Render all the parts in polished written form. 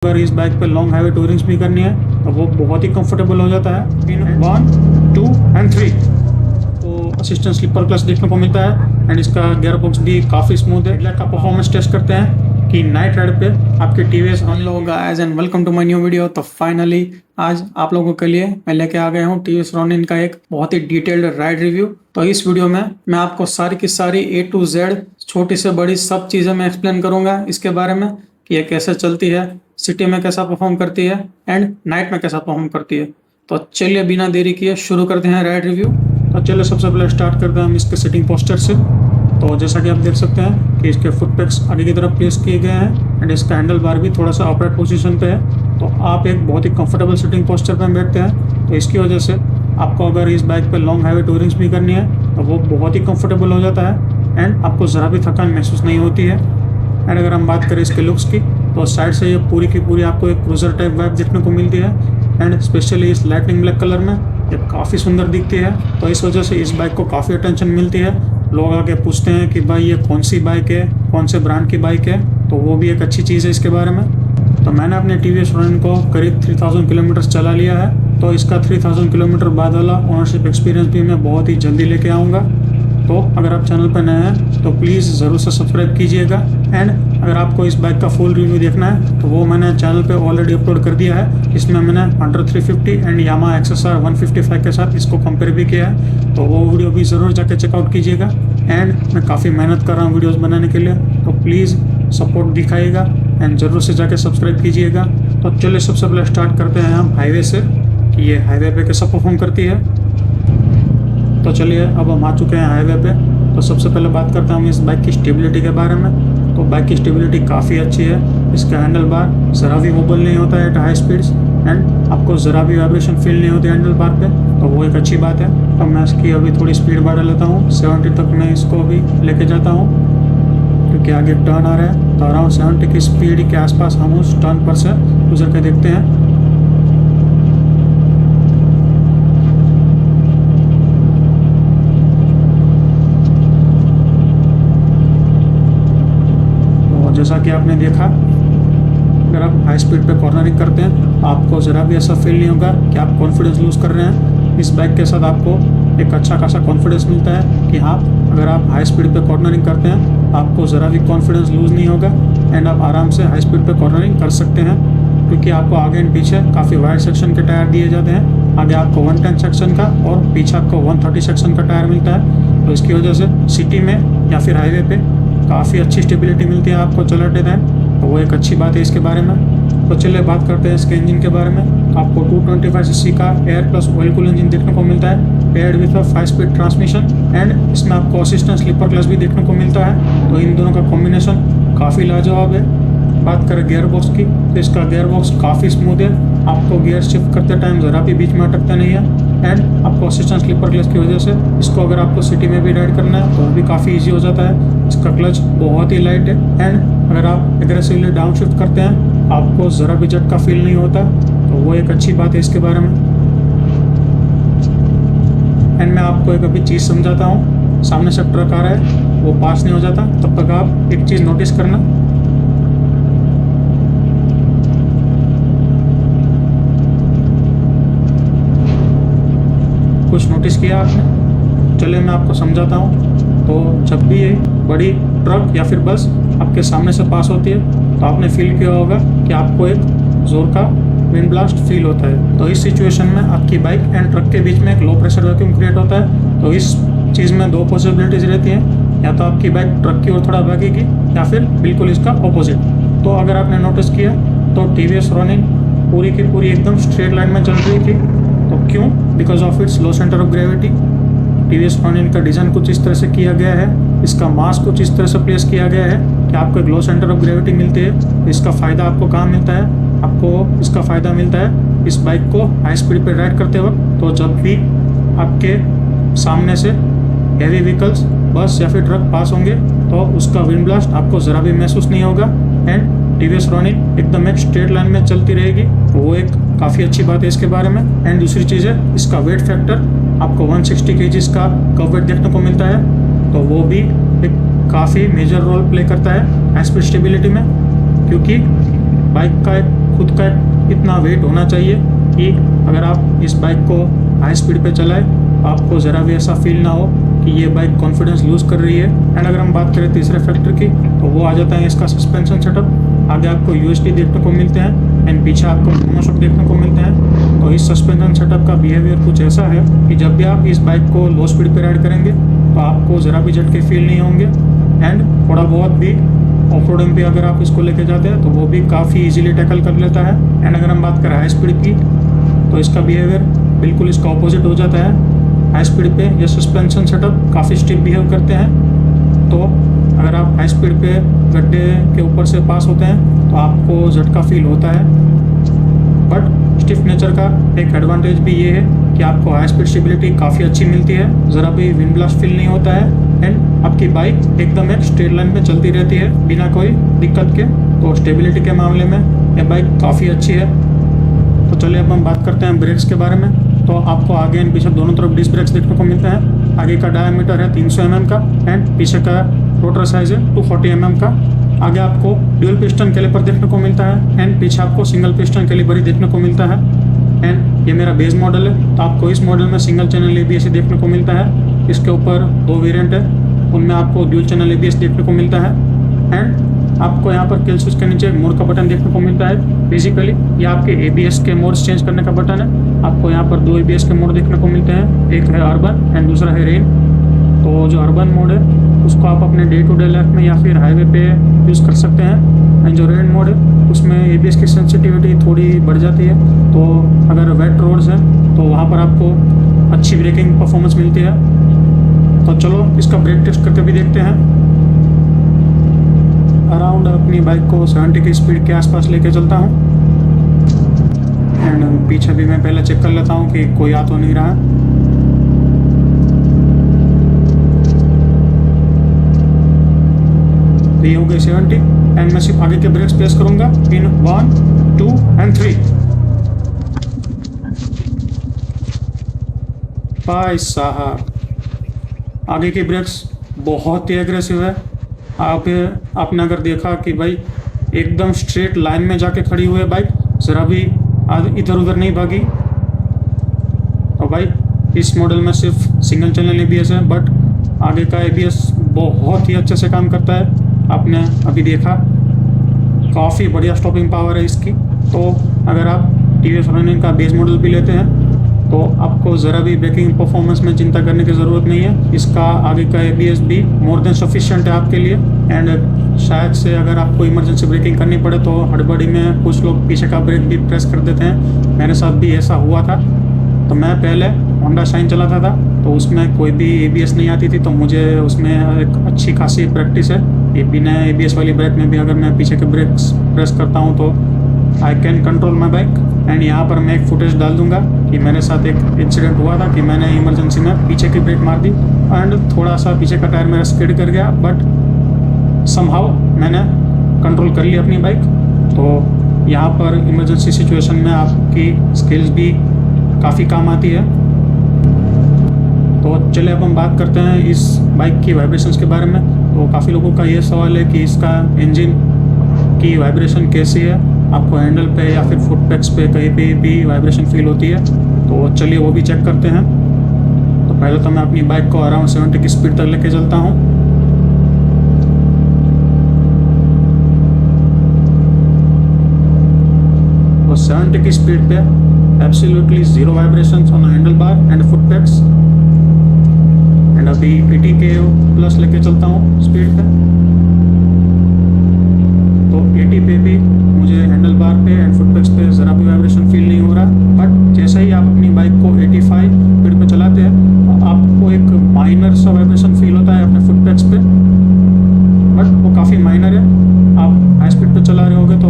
अगर इस बाइक पे लॉन्ग हाईवे टूरिंग्स भी करनी है तो वो बहुत ही कंफर्टेबल हो जाता है। इन 1, 2 एंड 3 तो असिस्टेंट स्लीपर क्लच देखने को मिलता है एंड इसका गियर बॉक्स भी काफ़ी स्मूथ है। हेडलाइट का परफॉर्मेंस टेस्ट करते हैं कि नाइट राइड पे आपके TVS hello guys and welcome to my new video. तो फाइनली आज आप लोगों के लिए मैं लेके आ गया हूँ टीवीएस रोनिन का एक बहुत ही डिटेल्ड राइड रिव्यू। तो इस वीडियो में मैं आपको सारी की सारी A to Z छोटी से बड़ी सब चीज़ें मैं एक्सप्लेन करूंगा इसके बारे में कि ये कैसे चलती है, सिटी में कैसा परफॉर्म करती है एंड नाइट में कैसा परफॉर्म करती है। तो चलिए बिना देरी किए शुरू करते हैं राइड रिव्यू। तो चलिए सबसे पहले स्टार्ट करते हैं हम इसके सिटिंग पोस्चर से। तो जैसा कि आप देख सकते हैं कि इसके फुट पैक्स आगे की तरफ प्लेस किए गए हैं एंड इसका हैंडल बार भी थोड़ा सा अपराइट पोजीशन पे है। तो आप एक बहुत ही कंफर्टेबल सिटिंग पोस्चर पे बैठते हैं। तो इसकी वजह से आपको अगर इस बाइक पे लॉन्ग हाईवे टूरिंग्स भी करनी है तो वो बहुत ही कंफर्टेबल हो जाता है एंड आपको ज़रा भी थकान महसूस नहीं होती है। एंड अगर हम बात करें इसके लुक्स की तो साइड से ये पूरी की पूरी आपको एक क्रूज़र टाइप वाइब देखने को मिलती है एंड स्पेशली इस लाइटनिंग ब्लैक कलर में ये काफ़ी सुंदर दिखती है। तो इस वजह से इस बाइक को काफ़ी अटेंशन मिलती है। लोग आके पूछते हैं कि भाई ये कौन सी बाइक है, कौन से ब्रांड की बाइक है, तो वो भी एक अच्छी चीज़ है इसके बारे में। तो मैंने अपने टीवीएस रोनिन को करीब 3000 किलोमीटर चला लिया है। तो इसका 3000 किलोमीटर बाद वाला ओनरशिप एक्सपीरियंस भी मैं बहुत ही जल्दी लेके आऊँगा। तो अगर आप चैनल पर नए हैं तो प्लीज़ ज़रूर से सब्सक्राइब कीजिएगा एंड अगर आपको इस बाइक का फुल रिव्यू देखना है तो वो मैंने चैनल पे ऑलरेडी अपलोड कर दिया है। इसमें मैंने हंटर 350 एंड यामा XSR 155 के साथ इसको कंपेयर भी किया है। तो वो वीडियो भी ज़रूर जाके चेकआउट कीजिएगा एंड मैं काफ़ी मेहनत कर रहा हूँ वीडियोज़ बनाने के लिए, तो प्लीज़ सपोर्ट दिखाइएगा एंड ज़रूर से जाके सब्सक्राइब कीजिएगा। तो चलिए सबसे पहले स्टार्ट करते हैं हम हाईवे से कि ये हाईवे पे कैसा परफॉर्म करती है। तो चलिए अब हम आ चुके हैं हाईवे पे। तो सबसे पहले बात करते हैं हम इस बाइक की स्टेबिलिटी के बारे में। तो बाइक की स्टेबिलिटी काफ़ी अच्छी है। इसका हैंडल बार ज़रा भी वोबल नहीं होता है एट हाई स्पीड्स एंड आपको ज़रा भी वाइब्रेशन फील नहीं होती हैंडल बार पे, तो वो एक अच्छी बात है। तो मैं इसकी अभी थोड़ी स्पीड बढ़ा लेता हूँ, 70 तक मैं इसको अभी लेके जाता हूँ क्योंकि आगे टर्न आ रहा है। तो अराउंड 70 की स्पीड के आसपास हम उस टर्न पर से गुजर के देखते हैं। जैसा कि आपने देखा, अगर आप हाई स्पीड पे कॉर्नरिंग करते हैं तो आपको ज़रा भी ऐसा फील नहीं होगा कि आप कॉन्फिडेंस लूज़ कर रहे हैं। इस बाइक के साथ आपको एक अच्छा खासा कॉन्फिडेंस मिलता है कि हाँ, अगर आप हाई स्पीड पे कॉर्नरिंग करते हैं तो आपको ज़रा भी कॉन्फिडेंस लूज़ नहीं होगा एंड आप आराम से हाई स्पीड पे कॉर्नरिंग कर सकते हैं क्योंकि आपको आगे एंड पीछे काफ़ी वाइड सेक्शन के टायर दिए जाते हैं। आगे आपको 110 सेक्शन का और पीछे आपको 130 सेक्शन का टायर मिलता है। तो इसकी वजह से सिटी में या फिर हाईवे पे काफ़ी अच्छी स्टेबिलिटी मिलती है आपको चलाते टाइम, तो वो एक अच्छी बात है इसके बारे में। तो चलिए बात करते हैं इसके इंजन के बारे में। आपको 225 सीसी का air plus oil cool engine देखने को मिलता है paired with 5 speed transmission and इसमें आपको असिस्टेंट स्लीपर क्लच भी देखने को मिलता है। तो इन दोनों का कॉम्बिनेशन काफ़ी लाजवाब है। बात करें गियर बॉक्स की तो इसका गियर बॉक्स काफ़ी स्मूथ है। आपको गियर शिफ्ट करते टाइम ज़रा भी बीच में अटकता नहीं है एंड आपको असिस्टेंट स्लीपर क्लच की वजह से इसको अगर आपको सिटी में भी राइड करना है तो वो भी काफ़ी ईजी हो जाता है। इसका क्लच बहुत ही लाइट है एंड अगर आप एग्रेसिवली डाउन शिफ्ट करते हैं आपको ज़रा भी झटका फील नहीं होता, तो वो एक अच्छी बात है इसके बारे में। एंड मैं आपको एक अभी चीज़ समझाता हूँ। सामने से ट्रक आ रहा है, वो पास नहीं हो जाता तब तक आप एक चीज़ नोटिस करना। कुछ नोटिस किया आपने? चलिए मैं आपको समझाता हूँ। तो जब भी ये बड़ी ट्रक या फिर बस आपके सामने से पास होती है तो आपने फील किया होगा कि आपको एक ज़ोर का विंड ब्लास्ट फील होता है। तो इस सिचुएशन में आपकी बाइक एंड ट्रक के बीच में एक लो प्रेशर वैक्यूम क्रिएट होता है। तो इस चीज़ में दो पॉसिबिलिटीज़ रहती हैं, या तो आपकी बाइक ट्रक की ओर थोड़ा भागेगी या फिर बिल्कुल इसका ऑपोजिट। तो अगर आपने नोटिस किया तो टीवीएस रोनिन पूरी की पूरी एकदम स्ट्रेट लाइन में चल रही थी। तो क्यों? Because of its low centre of gravity. TVS Ronin का डिज़ाइन कुछ इस तरह से किया गया है, इसका मास कुछ इस तरह से प्लेस किया गया है कि आपको एक लो सेंटर ऑफ ग्रेविटी मिलती है। इसका फ़ायदा आपको कहाँ मिलता है? आपको इसका फ़ायदा मिलता है इस बाइक को हाई स्पीड पे राइड करते वक्त। तो जब भी आपके सामने से हैवी व्हीकल्स बस या फिर ट्रक पास होंगे तो उसका विंड ब्लास्ट आपको ज़रा भी महसूस नहीं होगा एंड टीवीएस रोनिन एकदम एक स्ट्रेट लाइन में चलती रहेगी। वो एक काफ़ी अच्छी बात है इसके बारे में। एंड दूसरी चीज़ है इसका वेट फैक्टर, आपको 160 kg का कव वेट देखने को मिलता है। तो वो भी एक काफ़ी मेजर रोल प्ले करता है हाई स्पीड स्टेबिलिटी में, क्योंकि बाइक का एक खुद का इतना वेट होना चाहिए कि अगर आप इस बाइक को हाई स्पीड पे चलाएं आपको ज़रा भी ऐसा फील ना हो कि ये बाइक कॉन्फिडेंस लूज़ कर रही है। एंड अगर हम बात करें तीसरे फैक्टर की तो वो आ जाता है इसका सस्पेंशन सेटअप। आगे आपको यूएसडी देखने को मिलते हैं एंड पीछे आपको मोनोशॉक देखने को मिलते हैं। तो इस सस्पेंशन सेटअप का बिहेवियर कुछ ऐसा है कि जब भी आप इस बाइक को लो स्पीड पे राइड करेंगे तो आपको ज़रा भी झटके फील नहीं होंगे एंड थोड़ा बहुत भी ऑफ रोडिंग पे अगर आप इसको लेके जाते हैं तो वो भी काफ़ी इजीली टैकल कर लेता है। एंड अगर हम बात करें हाई स्पीड की तो इसका बिहेवियर बिल्कुल इसका ऑपोजिट हो जाता है। हाई स्पीड पे ये सस्पेंशन सेटअप काफ़ी स्टिफ बिहेव करते हैं। तो अगर आप हाई स्पीड पे गड्ढे के ऊपर से पास होते हैं तो आपको झटका फील होता है। बट स्टिफ नेचर का एक एडवांटेज भी ये है कि आपको हाई स्पीड स्टेबिलिटी काफ़ी अच्छी मिलती है, ज़रा भी विंड ब्लास्ट फील नहीं होता है एंड आपकी बाइक एकदम एक स्ट्रेट लाइन पे चलती रहती है बिना कोई दिक्कत के। तो स्टेबिलिटी के मामले में यह बाइक काफ़ी अच्छी है। तो चलिए अब हम बात करते हैं ब्रेक्स के बारे में। तो आपको आगे एंड पीछे दोनों तरफ डिस्क ब्रेक्स देखने को मिलते हैं। आगे का डायमीटर है 300 mm का एंड पीछे का रोटर साइज है 240 mm का। आगे आपको ड्यूल पिस्टन कैलिपर देखने को मिलता है एंड पीछे आपको सिंगल पिस्टन कैलिपर ही देखने को मिलता है। एंड ये मेरा बेस मॉडल है तो आपको इस मॉडल में सिंगल चैनल ABS देखने को मिलता है। इसके ऊपर 2 वेरिएंट है, उनमें आपको ड्यूल चैनल ABS देखने को मिलता है। एंड आपको यहाँ पर किल स्विच के नीचे मोड का बटन देखने को मिलता है। बेसिकली ये आपके ABS के मोड्स चेंज करने का बटन है। आपको यहाँ पर 2 ABS के मोड देखने को मिलते हैं, एक है अर्बन एंड दूसरा है रेन। तो जो अर्बन मोड है उसको आप अपने डे टू डे लाइफ में या फिर हाईवे पे यूज़ कर सकते हैं। एंड जो रेन मोड है उसमें ABS की सेंसिटिविटी थोड़ी बढ़ जाती है। तो अगर वेट रोड्स हैं तो वहाँ पर आपको अच्छी ब्रेकिंग परफॉर्मेंस मिलती है। तो चलो इसका ब्रेक टेस्ट करके भी देखते हैं। अराउंड अपनी बाइक को 70 की स्पीड के आसपास लेके चलता हूँ एंड पीछे भी मैं पहले चेक कर लेता हूँ कि कोई आ तो नहीं रहा। तो ये हो गई 70 एंड मैं सिर्फ आगे के ब्रेक्स प्रेस करूँगा इन 1 2 एंड 3। भाई साहब आगे की ब्रेक्स बहुत ही एग्रेसिव है। आपने अगर देखा कि भाई एकदम स्ट्रेट लाइन में जाके खड़ी हुई है बाइक, ज़रा भी इधर उधर नहीं भागी। और भाई इस मॉडल में सिर्फ सिंगल चैनल ABS है बट आगे का ABS बहुत ही अच्छे से काम करता है। आपने अभी देखा काफ़ी बढ़िया स्टॉपिंग पावर है इसकी। तो अगर आप TVS रनिंग का बेस मॉडल भी लेते हैं तो आपको ज़रा भी ब्रेकिंग परफॉर्मेंस में चिंता करने की ज़रूरत नहीं है। इसका आगे का ABS भी मोर देन सफिशिएंट है आपके लिए। एंड शायद से अगर आपको इमरजेंसी ब्रेकिंग करनी पड़े तो हड़बड़ी में कुछ लोग पीछे का ब्रेक भी प्रेस कर देते हैं। मेरे साथ भी ऐसा हुआ था। तो मैं पहले होंडा शाइन चलाता था तो उसमें कोई भी ABS नहीं आती थी, तो मुझे उसमें एक अच्छी खासी प्रैक्टिस है। ये बिना ABS वाली बाइक में भी अगर मैं पीछे के ब्रेक्स प्रेस करता हूँ तो I can control my bike. And यहाँ पर मैं एक फुटेज डाल दूंगा कि मेरे साथ एक इंसिडेंट हुआ था कि मैंने इमरजेंसी में पीछे की ब्रेक मार दी एंड थोड़ा सा पीछे का टायर मेरा स्किड कर गया बट समहाउ मैंने कंट्रोल कर ली अपनी बाइक। तो यहाँ पर इमरजेंसी सिचुएशन में आपकी स्किल्स भी काफ़ी काम आती है। तो चलिए अब हम बात करते हैं इस बाइक की वाइब्रेशंस के बारे में। तो काफ़ी लोगों का ये सवाल है कि इसका इंजन की वाइब्रेशन कैसी है, आपको हैंडल पे या फिर फुट पैक्स पे कहीं पे भी वाइब्रेशन फील होती है। तो चलिए वो भी चेक करते हैं। तो पहले तो मैं अपनी बाइक को अराउंड 70 की स्पीड तक लेके चलता हूँ। तो 70 की स्पीड पे absolutely 0 vibrations on handle bar and foot PACS. And अभी 80 के प्लस लेके चलता हूँ स्पीड पे। तो 80 पे भी मुझे हैंडल बार पे एंड फुट पैक्स पे ज़रा भी वाइब्रेशन फील नहीं हो रहा। बट जैसे ही आप अपनी बाइक को 85 स्पीड पे चलाते हैं तो आपको एक माइनर सा वाइब्रेशन फील होता है अपने फुट पैक्स पे, बट वो काफ़ी माइनर है। आप हाई स्पीड पे चला रहे होगे तो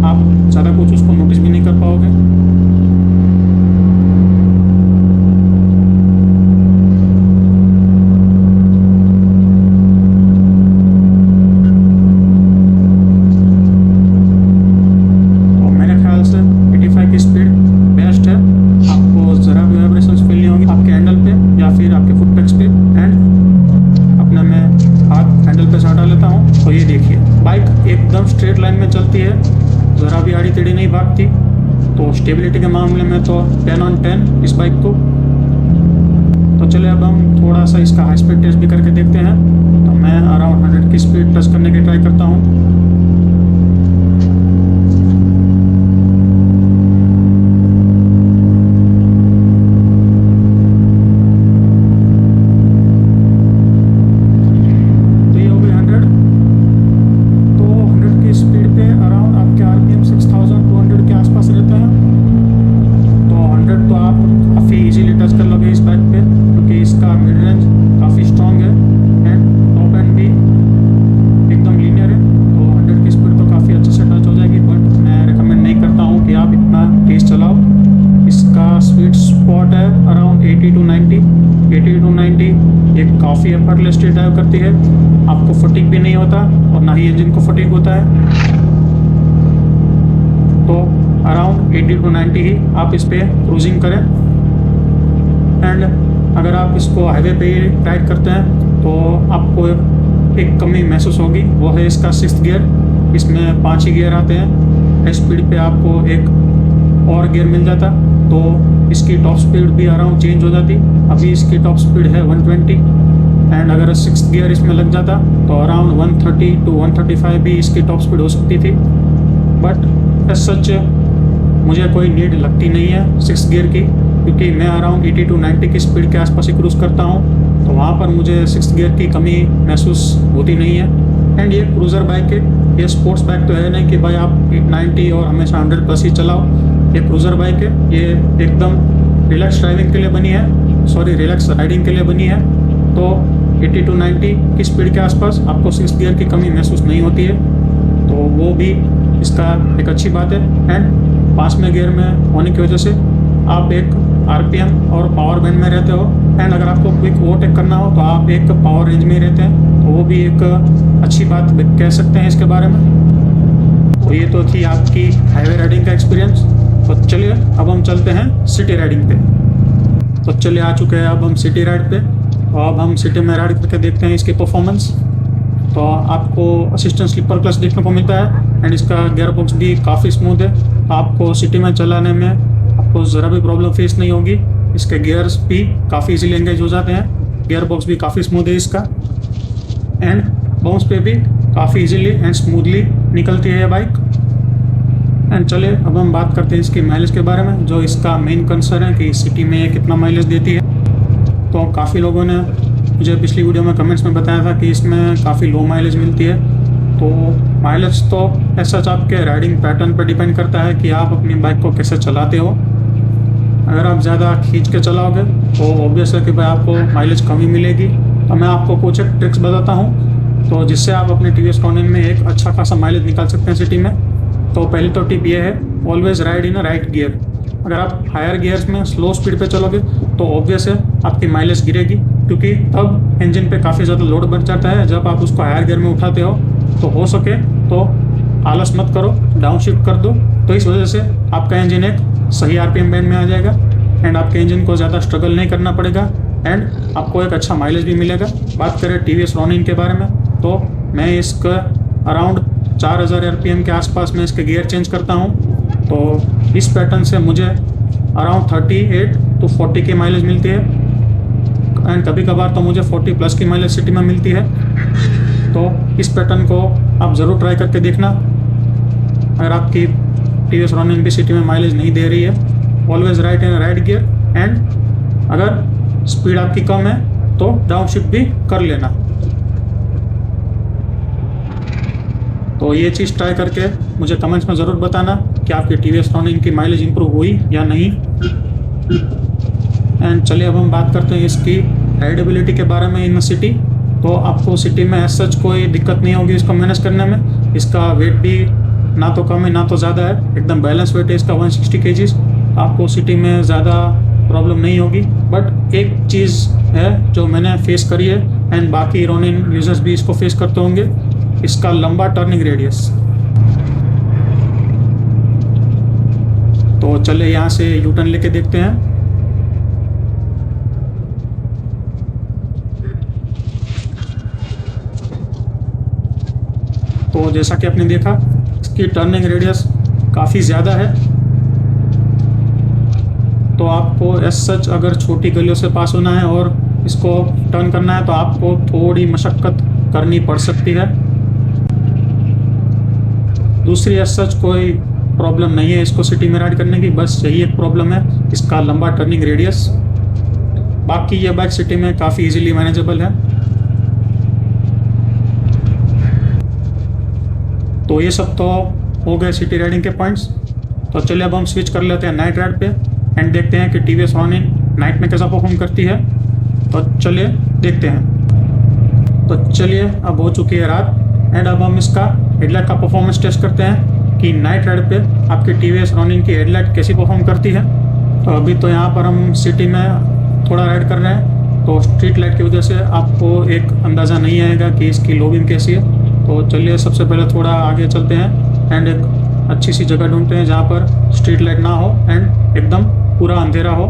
आप ज़्यादा कुछ उसको नोटिस भी नहीं कर पाओगे। भाग थी। तो स्टेबिलिटी के मामले में तो 10 on 10 इस बाइक को। तो चलिए अब हम थोड़ा सा इसका हाई स्पीड टेस्ट भी करके देखते हैं। तो मैं अराउंड 100 की स्पीड टच करने की ट्राई करता हूँ। तो ये हो गई 100। तो 100 की स्पीड पे अराउंड आपके RPM 6200 के आसपास रहते हैं। तो 100 तो आप काफ़ी इजीली टच कर लोगे इस बाइक पे, क्योंकि इसका मिड रेंज काफ़ी स्ट्रॉन्ग है एंड टॉप एंड भी एकदम लीनियर है। तो 100 की स्पीड तो काफ़ी अच्छे से टच हो जाएगी, बट मैं रिकमेंड नहीं करता हूँ कि आप इतना तेज चलाओ। इसका स्वीट स्पॉट है अराउंड 80 to 90। 80 to 90 ये काफ़ी एफर्टलेसली ड्राइव करती है, आपको फटीग भी नहीं होता और ना ही इंजन को फटीग होता है। तो अराउंड 80 to 90 ही आप इस पर क्रूजिंग करें। एंड अगर आप इसको हाईवे पे ही राइड करते हैं तो आपको एक कमी महसूस होगी, वो है इसका 6th गियर। इसमें 5 ही गियर आते हैं। हाई स्पीड पे आपको एक और गियर मिल जाता तो इसकी टॉप स्पीड भी अराउंड चेंज हो जाती। अभी इसकी टॉप स्पीड है 120 एंड अगर 6th गियर इसमें लग जाता तो अराउंड 130 to 135 भी इसकी टॉप स्पीड हो सकती थी। बट एज सच मुझे कोई नीड लगती नहीं है 6th गियर की, क्योंकि मैं अराउंड 80 to 90 की स्पीड के आसपास ही क्रूज़ करता हूँ। तो वहाँ पर मुझे 6th गियर की कमी महसूस होती नहीं है। एंड ये क्रूज़र बाइक है, ये स्पोर्ट्स बाइक तो है नहीं कि भाई आप 90 और हमेशा 100+ ही चलाओ। ये क्रूज़र बाइक है, ये एकदम रिलैक्स ड्राइविंग के लिए बनी है, सॉरी रिलैक्स राइडिंग के लिए बनी है। तो 80 to 90 की स्पीड के आसपास आपको 6th गियर की कमी महसूस नहीं होती है, तो वो भी इसका एक अच्छी बात है। एंड 5वें गियर में होने की वजह से आप एक RPM और पावर बैंड में रहते हो। एंड अगर आपको क्विक ओवरटेक करना हो तो आप एक पावर रेंज में ही रहते हैं, तो वो भी एक अच्छी बात कह सकते हैं इसके बारे में। तो ये तो थी आपकी हाईवे राइडिंग का एक्सपीरियंस। तो चलिए अब हम चलते हैं सिटी राइडिंग पे। तो चलिए आ चुके हैं अब हम सिटी राइड पे। तो अब हम सिटी में राइड करके देखते हैं इसकी परफॉर्मेंस। तो आपको असिस्टेंट स्लीपर क्लच देखने को मिलता है एंड इसका गियर बॉक्स भी काफ़ी स्मूथ है। आपको सिटी में चलाने में आपको ज़रा भी प्रॉब्लम फेस नहीं होगी। इसके गियर्स भी काफ़ी इजीली एंगेज हो जाते हैं, गियर बॉक्स भी काफ़ी स्मूथ है इसका। एंड बाउंस पे भी काफ़ी इजीली एंड स्मूथली निकलती है ये बाइक। एंड चले अब हम बात करते हैं इसकी माइलेज के बारे में, जो इसका मेन कंसर्न है कि सिटी में ये कितना माइलेज देती है। तो काफ़ी लोगों ने मुझे पिछली वीडियो में कमेंट्स में बताया था कि इसमें काफ़ी लो माइलेज मिलती है। तो माइलेज तो ऐसा आपके राइडिंग पैटर्न पर डिपेंड करता है कि आप अपनी बाइक को कैसे चलाते हो। अगर आप ज़्यादा खींच के चलाओगे तो ऑब्वियस है कि भाई आपको माइलेज कमी मिलेगी। तो मैं आपको कुछ एक ट्रिक्स बताता हूँ तो जिससे आप अपने TVS रॉनिन में एक अच्छा खासा माइलेज निकाल सकते हैं सिटी में। तो पहली तो टिप ये है, always ride in a right gear. अगर आप हायर गियर्स में स्लो स्पीड पे चलोगे तो ऑब्वियस है आपकी माइलेज गिरेगी, क्योंकि तब इंजन पे काफ़ी ज़्यादा लोड बढ़ जाता है जब आप उसको हायर गियर में उठाते हो। तो हो सके तो आलस मत करो, डाउन शिफ्ट कर दो। तो इस वजह से आपका इंजन एक सही RPM बैंड में आ जाएगा एंड आपके इंजन को ज़्यादा स्ट्रगल नहीं करना पड़ेगा एंड आपको एक अच्छा माइलेज भी मिलेगा। बात करें TVS रॉनिन के बारे में, तो मैं इसका अराउंड 4000 RPM के आसपास में इसके गियर चेंज करता हूँ। तो इस पैटर्न से मुझे अराउंड 38 to 40 की माइलेज मिलती है एंड कभी कभार तो मुझे 40+ की माइलेज सिटी में मिलती है। तो इस पैटर्न को आप ज़रूर ट्राई करके देखना। अगर आपकी TVS रॉनिन भी सिटी में माइलेज नहीं दे रही है, always ride in right gear and अगर स्पीड आपकी कम है तो डाउन शिफ्ट भी कर लेना। तो ये चीज़ ट्राई करके मुझे कमेंट्स में ज़रूर बताना कि आपकी TVS रॉनिन की माइलेज इंप्रूव हुई या नहीं। एंड चलिए अब हम बात करते हैं इसकी राइडेबिलिटी के बारे में इन सिटी। तो आपको सिटी में एज सच कोई दिक्कत नहीं होगी इसको मैनेज करने में। इसका वेट भी ना तो कम है ना तो ज़्यादा है, एकदम बैलेंस वेट है इसका 160 kg। आपको सिटी में ज़्यादा प्रॉब्लम नहीं होगी। बट एक चीज़ है जो मैंने फेस करी है एंड बाकी रॉनिन यूजर्स भी इसको फेस करते होंगे, इसका लंबा टर्निंग रेडियस। तो चले यहाँ से यू टर्न लेके देखते हैं। तो जैसा कि आपने देखा इसकी टर्निंग रेडियस काफ़ी ज़्यादा है। तो आपको एज सच अगर छोटी गलियों से पास होना है और इसको टर्न करना है तो आपको थोड़ी मशक्क़त करनी पड़ सकती है। दूसरी एज सच कोई प्रॉब्लम नहीं है इसको सिटी में राइड करने की, बस यही एक प्रॉब्लम है इसका लंबा टर्निंग रेडियस। बाकी ये बाइक सिटी में काफ़ी इजीली मैनेजेबल है। तो ये सब तो हो गए सिटी राइडिंग के पॉइंट्स। तो चलिए अब हम स्विच कर लेते हैं नाइट राइड पे एंड देखते हैं कि टीवीएस रॉनिन नाइट में कैसा परफॉर्म करती है। तो चलिए देखते हैं। तो चलिए अब हो चुकी है रात एंड अब हम इसका हेडलाइट का परफॉर्मेंस टेस्ट करते हैं कि नाइट राइड पे आपकी टीवीएस रॉनिन की हेडलाइट कैसी परफॉर्म करती है। तो अभी तो यहाँ पर हम सिटी में थोड़ा राइड कर रहे हैं, तो स्ट्रीट लाइट की वजह से आपको एक अंदाज़ा नहीं आएगा कि इसकी लो बीम कैसी है। तो चलिए सबसे पहले थोड़ा आगे चलते हैं एंड एक अच्छी सी जगह ढूंढते हैं जहाँ पर स्ट्रीट लाइट ना हो एंड एकदम पूरा अंधेरा हो।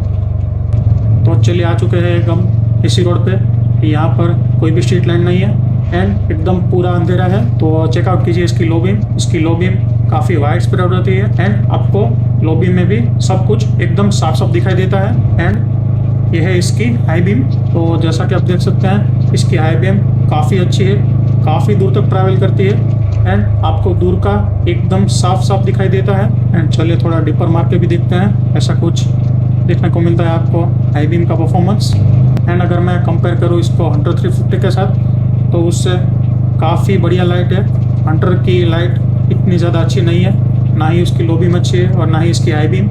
तो चलिए आ चुके हैं एक हम इसी रोड पे, यहाँ पर कोई भी स्ट्रीट लाइट नहीं है एंड एकदम पूरा अंधेरा है। तो चेकआउट कीजिए इसकी लो बीम। इसकी लो बीम काफ़ी वाइड स्प्रेड होती है एंड आपको लो बीम में भी सब कुछ एकदम साफ साफ दिखाई देता है। एंड यह है इसकी हाई बीम। तो जैसा कि आप देख सकते हैं इसकी हाई बीम काफ़ी अच्छी है, काफ़ी दूर तक ट्रैवल करती है एंड आपको दूर का एकदम साफ साफ दिखाई देता है। एंड चलिए थोड़ा डिपर मार के भी देखते हैं, ऐसा कुछ देखने को मिलता है आपको हाई बीम का परफॉर्मेंस। एंड अगर मैं कंपेयर करूँ इसको हंटर 350 के साथ तो उससे काफ़ी बढ़िया लाइट है। हंटर की लाइट इतनी ज़्यादा अच्छी नहीं है, ना ही उसकी लो बीम अच्छी है और ना ही इसकी high beam.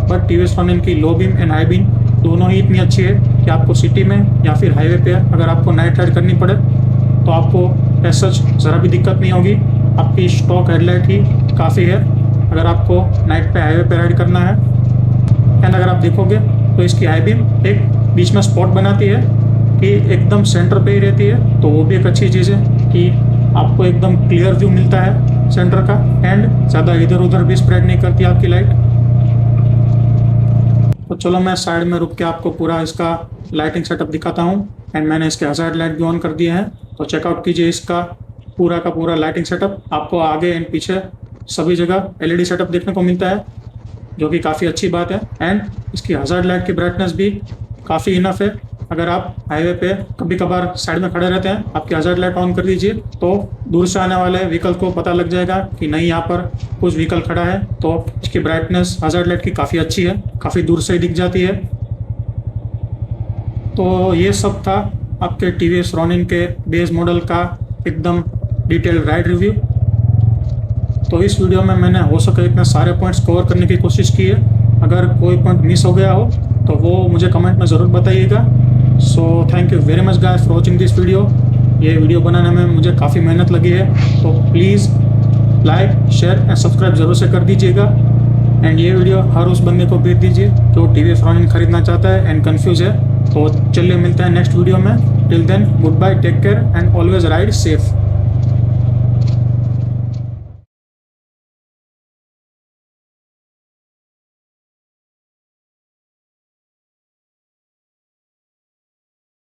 But TVS Ronin की low beam and high beam दोनों ही इतनी अच्छी है कि आपको सिटी में या फिर हाईवे पे अगर आपको नाइट राइड करनी पड़े तो आपको एज सच ज़रा भी दिक्कत नहीं होगी। आपकी स्टॉक हेडलाइट ही काफ़ी है अगर आपको नाइट पे हाईवे पे राइड करना है। एंड अगर आप देखोगे तो इसकी हाई बीम एक बीच में स्पॉट बनाती है कि एकदम सेंटर पे ही रहती है। तो वो भी एक अच्छी चीज़ है कि आपको एकदम क्लियर व्यू मिलता है सेंटर का एंड ज़्यादा इधर उधर भी स्प्रेड नहीं करती आपकी लाइट। तो चलो मैं साइड में रुक के आपको पूरा इसका लाइटिंग सेटअप दिखाता हूँ। एंड मैंने इसके हज़ार्ड लाइट भी ऑन कर दिए हैं। तो चेकआउट कीजिए इसका पूरा का पूरा लाइटिंग सेटअप। आपको आगे एंड पीछे सभी जगह एलईडी सेटअप देखने को मिलता है, जो कि काफ़ी अच्छी बात है। एंड इसकी हज़ार्ड लाइट की ब्राइटनेस भी काफ़ी इनफ है। अगर आप हाईवे पे कभी कभार साइड में खड़े रहते हैं, आपकी हज़ार्ड लाइट ऑन कर दीजिए तो दूर से आने वाले व्हीकल को पता लग जाएगा कि नहीं यहाँ पर कुछ व्हीकल खड़ा है। तो इसकी ब्राइटनेस हज़ार्ड लाइट की काफ़ी अच्छी है, काफ़ी दूर से ही दिख जाती है। तो ये सब था आपके टीवीएस रॉनिन के बेस मॉडल का एकदम डिटेल राइड रिव्यू। तो इस वीडियो में मैंने हो सके इतने सारे पॉइंट्स कवर करने की कोशिश की है। अगर कोई पॉइंट मिस हो गया हो तो वो मुझे कमेंट में ज़रूर बताइएगा। So thank you very much guys for watching this video. ये वीडियो बनाने में मुझे काफ़ी मेहनत लगी है, तो please like share and subscribe ज़रूर से कर दीजिएगा। एंड ये वीडियो हर उस बंदे को भेज दीजिए जो टीवीएस रॉनिन खरीदना चाहता है एंड कन्फ्यूज़ है। तो चलिए मिलते हैं नेक्स्ट वीडियो में। Till then good bye, take care and always ride safe.